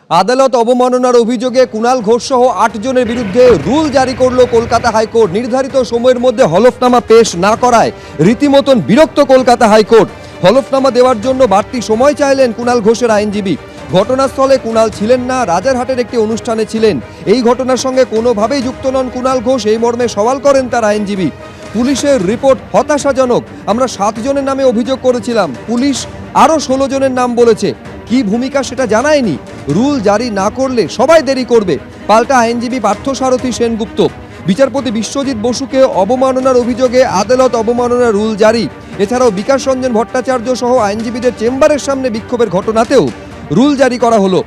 আদালত অবমাননার অভিযোগে কুণাল ঘোষ সহ ৮ জনের বিরুদ্ধে রুল জারি করল কলকাতা হাইকোর্ট। নির্ধারিত সময়ের মধ্যে হলফনামা পেশ না করায় রীতিমতন বিরক্ত কলকাতা হাইকোর্ট। হলফনামা দেওয়ার জন্য বাড়তি সময় চাইলেন কুণাল ঘোষের আইনজীবী। ঘটনাস্থলে কুণাল ছিলেন না, রাজারহাটের একটি অনুষ্ঠানে ছিলেন। এই ঘটনার সঙ্গে কোনোভাবেই যুক্ত নন কুণাল ঘোষ, এই মর্মে সওয়াল করেন তার আইনজীবী। পুলিশের রিপোর্ট হতাশাজনক। আমরা 7 জনের নামে অভিযোগ করেছিলাম, পুলিশ আরও 16 জনের নাম বলেছে। কি ভূমিকা সেটা জানায়নি। রুল জারি না করলে সবাই দেরি করবে, পাল্টা আইনজীবী পার্থসারথী সেনগুপ্ত। বিচারপতি বিশ্বজিৎ বসুকে অবমাননার অভিযোগে আদালত অবমাননার রুল জারি। এছাড়াও বিকাশ রঞ্জন ভট্টাচার্য সহ আইনজীবীদের চেম্বারের সামনে বিক্ষোভের ঘটনাতেও রুল জারি করা হলো।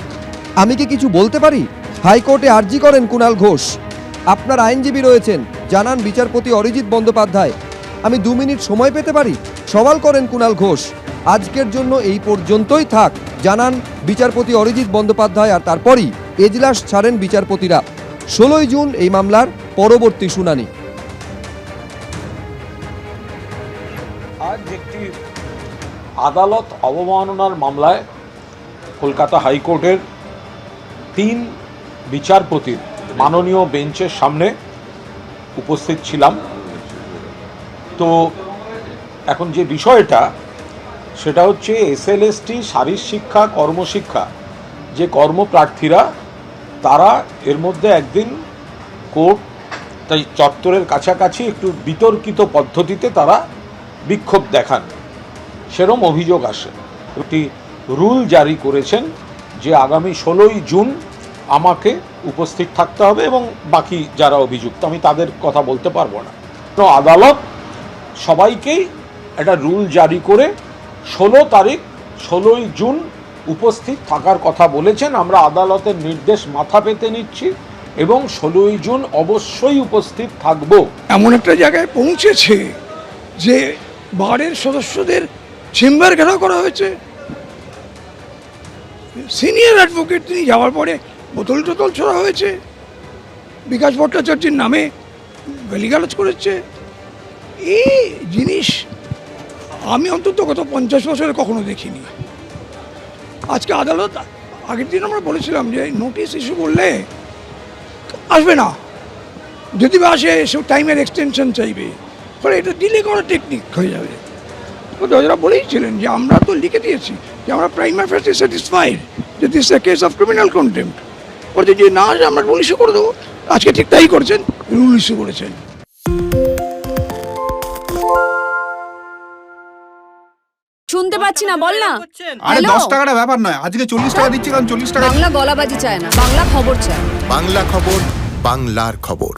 আমি কি কিছু বলতে পারি? হাইকোর্টে আর্জি করেন কুণাল ঘোষ। আপনার আইনজীবী রয়েছেন, জানান বিচারপতি অরিজিৎ বন্দ্যোপাধ্যায়। আমি 2 মিনিট সময় পেতে পারি, সওয়াল করেন কুণাল ঘোষ। আজকের জন্য এই পর্যন্তই থাক, জানান বিচারপতি অরিজিৎ বন্দ্যোপাধ্যায়। আর তারপরই এজলাস ছাড়েন বিচারপতিরা। 16ই জুন এই মামলার পরবর্তী শুনানি। আজ একটি আদালত অবমাননার মামলায় কলকাতা হাইকোর্টের 3 বিচারপতির মাননীয় বেঞ্চের সামনে উপস্থিত ছিলাম। তো এখন যে বিষয়টা সেটা হচ্ছে এসএলএসটি শারীর শিক্ষা কর্মশিক্ষা যে কর্মপ্রার্থীরা তারা এর মধ্যে একদিন কোর্ট তাই চত্বরের কাছাকাছি একটু বিতর্কিত পদ্ধতিতে তারা বিক্ষোভ দেখান, সেরম অভিযোগ আসে। একটি রুল জারি করেছেন যে আগামী 16ই জুন আমাকে উপস্থিত থাকতে হবে এবং বাকি যারা অভিযুক্ত আমি তাদের কথা বলতে পারবো না। তো আদালত সবাইকেই একটা রুল জারি করে 16ই জুন উপস্থিত থাকার কথা বলেছেন। আমরা আদালতের নির্দেশ মাথা পেতে নিচ্ছি এবং 16ই জুন অবশ্যই উপস্থিত থাকব। এমন একটা জায়গায় পৌঁছেছে যে বারের সদস্যদের চেম্বার ঘেরাও করা হয়েছে। সিনিয়র অ্যাডভোকেট তিনি যাওয়ার পরে বোতল টোতল ছোড়া হয়েছে, বিকাশ ভট্টাচার্যের নামে গালিগালাজ করেছে। এই জিনিস আমি অন্তত গত 50 বছরে কখনো দেখিনি। আজকে আদালত, আগের দিন আমরা বলেছিলাম যে নোটিশ ইস্যু করলে আসবে না, যদি বা আসে সব টাইমের এক্সটেনশন চাইবে, ফলে এটা ডিলে করার টেকনিক হয়ে যাবে। ওরা বলেইছিলেন যে আমরা তো লিখে দিয়েছি যে আমরা প্রাইমা ফেসি স্যাটিসফাইড যে this A case of criminal contempt. বলতে যে না আসে আমরা রুল ইস্যু করে দেবো। আজকে ঠিক তাই করছেন, রুল ইস্যু করেছেন। শুনতে পাচ্ছি না, বল না। আরে 10 টাকাটা ব্যাপার নয়, আজকে 40 টাকা দিচ্ছি কারণ 40 টাকা। বাংলা গলাবাজি চায় না, বাংলা খবর চায়। বাংলা খবর, বাংলার খবর।